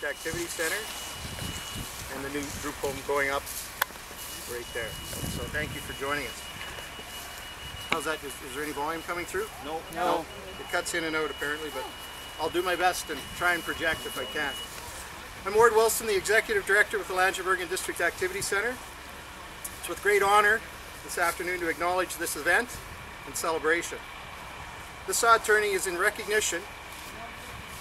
Activity Center and the new group home going up right there. So thank you for joining us. How's that? Is there any volume coming through? No. It cuts in and out apparently, but I'll do my best and try and project if I can. I'm Willson, the Executive Director with the Langenburg District Activity Center. It's with great honor this afternoon to acknowledge this event and celebration. This sod turning is in recognition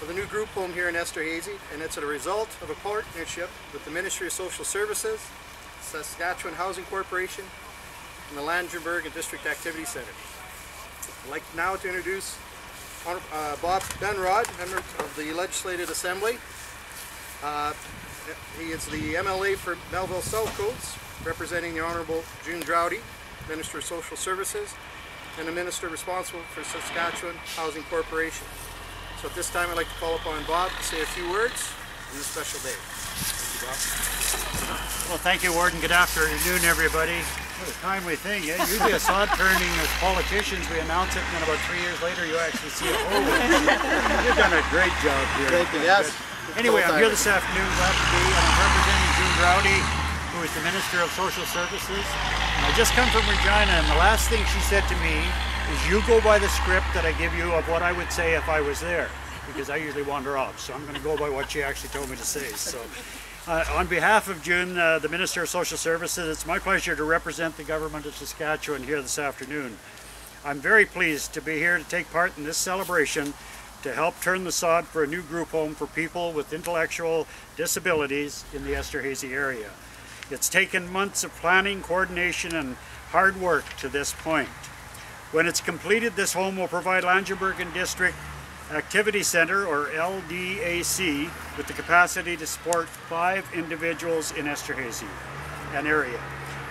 of the new group home here in Esterhazy, and it's a result of a partnership with the Ministry of Social Services, Saskatchewan Housing Corporation, and the Langenburg District Activity Center. I'd like now to introduce Bjornerud, member of the Legislative Assembly. He is the MLA for Melville South Coast, representing the Honourable June Drowdy, Minister of Social Services, and the Minister responsible for Saskatchewan Housing Corporation. So at this time I'd like to call upon Bob to say a few words on this special day. Thank you, Bob. Well, thank you, Warden. Good afternoon, everybody. What a timely thing, eh? Usually a sod turning as politicians, we announce it, and then about 3 years later you actually see it. Oh, you've done a great job here. Thank you, yes. Anyway, I'm here this afternoon, glad to be, and I'm representing June Drowdy, who is the Minister of Social Services. And I just come from Regina, and the last thing she said to me is, you go by the script that I give you of what I would say if I was there, because I usually wander off, so I'm going to go by what she actually told me to say. So, on behalf of June, the Minister of Social Services, it's my pleasure to represent the Government of Saskatchewan here this afternoon. I'm very pleased to be here to take part in this celebration to help turn the sod for a new group home for people with intellectual disabilities in the Esterhazy area. It's taken months of planning, coordination, and hard work to this point. When it's completed, this home will provide Langenburg District Activity Center, or LDAC, with the capacity to support 5 individuals in Esterhazy, an area.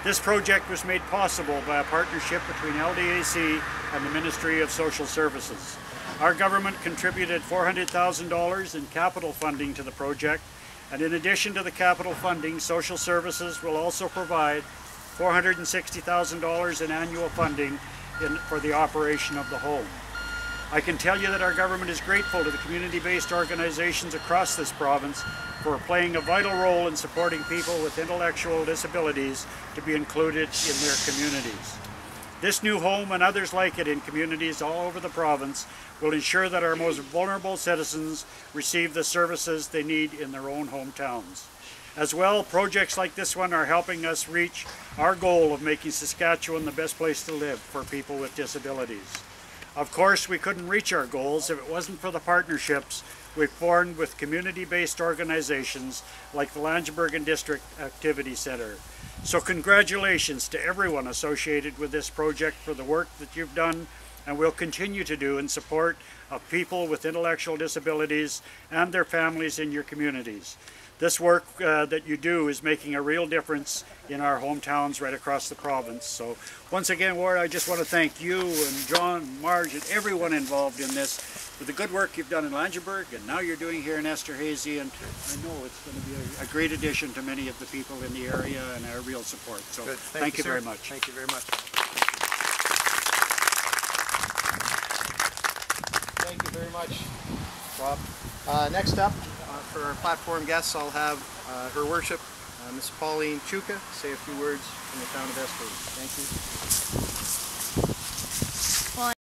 This project was made possible by a partnership between LDAC and the Ministry of Social Services. Our government contributed $400,000 in capital funding to the project, and in addition to the capital funding, Social Services will also provide $460,000 in annual funding for the operation of the home. I can tell you that our government is grateful to the community-based organizations across this province for playing a vital role in supporting people with intellectual disabilities to be included in their communities. This new home and others like it in communities all over the province will ensure that our most vulnerable citizens receive the services they need in their own hometowns. As well, projects like this one are helping us reach our goal of making Saskatchewan the best place to live for people with disabilities. Of course, we couldn't reach our goals if it wasn't for the partnerships we've formed with community-based organizations like the Langenburg District Activity Center. So congratulations to everyone associated with this project for the work that you've done and will continue to do in support of people with intellectual disabilities and their families in your communities. This work that you do is making a real difference in our hometowns right across the province. So once again, Ward, I just want to thank you and John, Marge, and everyone involved in this for the good work you've done in Langenburg and now you're doing here in Esterhazy, and I know it's going to be a great addition to many of the people in the area and our real support. So thank you very much. Thank you very much. Thank you very much, Bob. Next up, for our platform guests, I'll have Her Worship, Ms. Pauline Chuka, say a few words from the town of Esterhazy. Thank you.